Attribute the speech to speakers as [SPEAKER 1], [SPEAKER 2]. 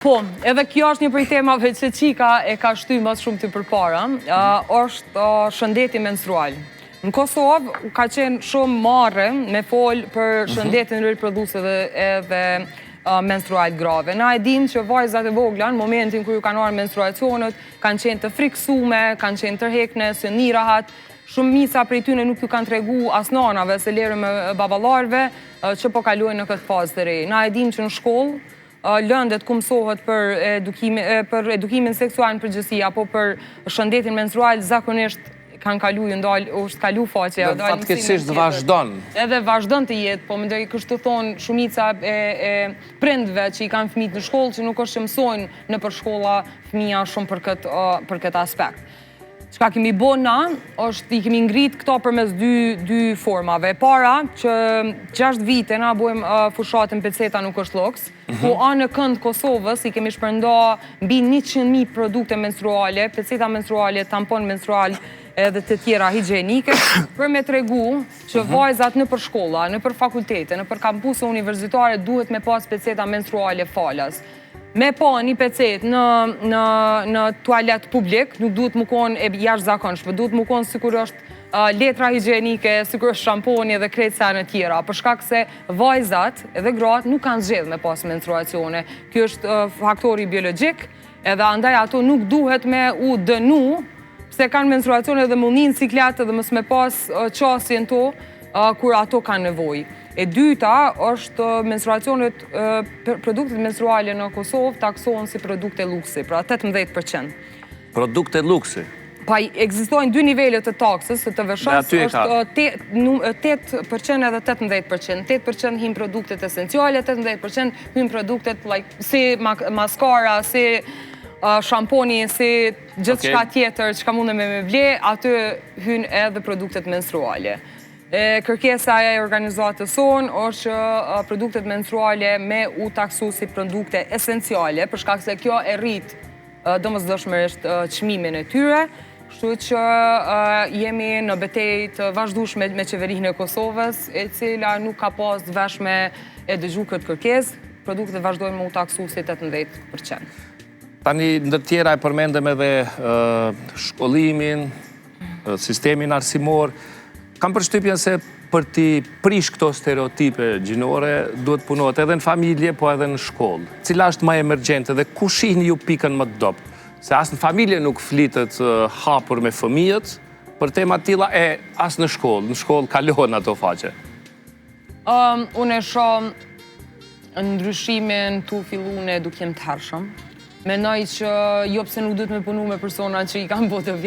[SPEAKER 1] Po, edhe kjo është një prej temave që qika e ka shty mas shumë të përpara, është shëndeti menstrual. Në Kosovë ka qenë shumë marrë me folë për shëndetin riprodhuese edhe menstrual grave. Na e dim që vajzat e vogla në momentin kër ju kanë arë menstruacionet, kanë qenë të friksume, kanë qenë tërhekne, së një rahat, shumica prej tyne nuk ju kanë tregu as nanave se lere me babalarve që po kalojnë në këtë fazë të re. Na e dim që në shkollë, lëndet ku mësohet për edukimin seksual në përgjithësi apo për shëndetin menstrual zakonisht kanë kalu është kalu faqe.
[SPEAKER 2] Dhe fatkeqësisht vazhdon.
[SPEAKER 1] Edhe vazhdon të jetë, po mendoj kështu thonë shumica e prindve që i kanë fëmijët në shkollë që nuk është që mësojnë në për shkolla fëmija shumë për këtë aspekt. Çka kemi bo na, është i kemi ngrit këto përmes dy formave. Para, që 6 vite na bojmë fushatën peceta nuk është loks, ku anë në kënd Kosovës i kemi shpërnda mbi 100.000 produkte menstruale, peceta menstruale, tampon menstrual edhe të tjera higjienike, për me tregu që vajzat në për shkolla, në për fakultete, në për kampuse universitare duhet me pas peceta menstruale falas. Me pa një pecet në tualet publik, nuk duhet më konë e jashtëzakonshme, duhet më konë sikur është letra higjienike, sikur është shamponi dhe krejt sene tjera, për shkak se vajzat edhe gratë nuk kanë zgjedhë me pas menstruacione. Kjo është faktori biologjik, edhe andaj ato nuk duhet me u dënu, pse kanë menstruacione dhe mullnin ciklet dhe mës me pas qasjen to, kur ato kanë nevoj. E dyta është menstruacionet, produktet menstruale në Kosovë taksohen si produkte luksi, pra 18%.
[SPEAKER 2] Produkte luksi?
[SPEAKER 1] Pa ekzistojnë 2 nivellet të taksës, të veshës, është 8% edhe 18%. 8% him produktet esenciale, 18% him produktet si maskara, si shamponi, si gjithë shka tjetër që ka mundë me vle, aty hynë edhe produktet menstruale. Kërkesa e organizatës sonë është që produktet menstruale me u taksu si produkte esenciale, për shkak se kjo e rrit domosdoshmërisht çmimin e tyre, kështu që jemi në betejë të vazhdueshme me qeverinë e Kosovës, e cila nuk ka pas vesh me e dëgju këtë kërkesë, produktet vazhdojnë me u taksu si 18%.
[SPEAKER 2] Tani ndër tjera e përmendëm edhe shkollimin, sistemin arsimor. Kam përshtypjen se për t'i prish këto stereotipe gjinore, duhet punohet edhe në familje, po edhe në shkollë. Cila është më emergjente dhe ku shihni ju pikën më të dobët? Se as në familje nuk flitet hapur me fëmijët, për tema tilla e as në shkollë kalohen ato faqe.
[SPEAKER 1] Unë e shoh ndryshimin tu fillu në edukim të hershëm. Mendoj që jo pse nuk duhet me punu me persona që i kanë botë vjetë,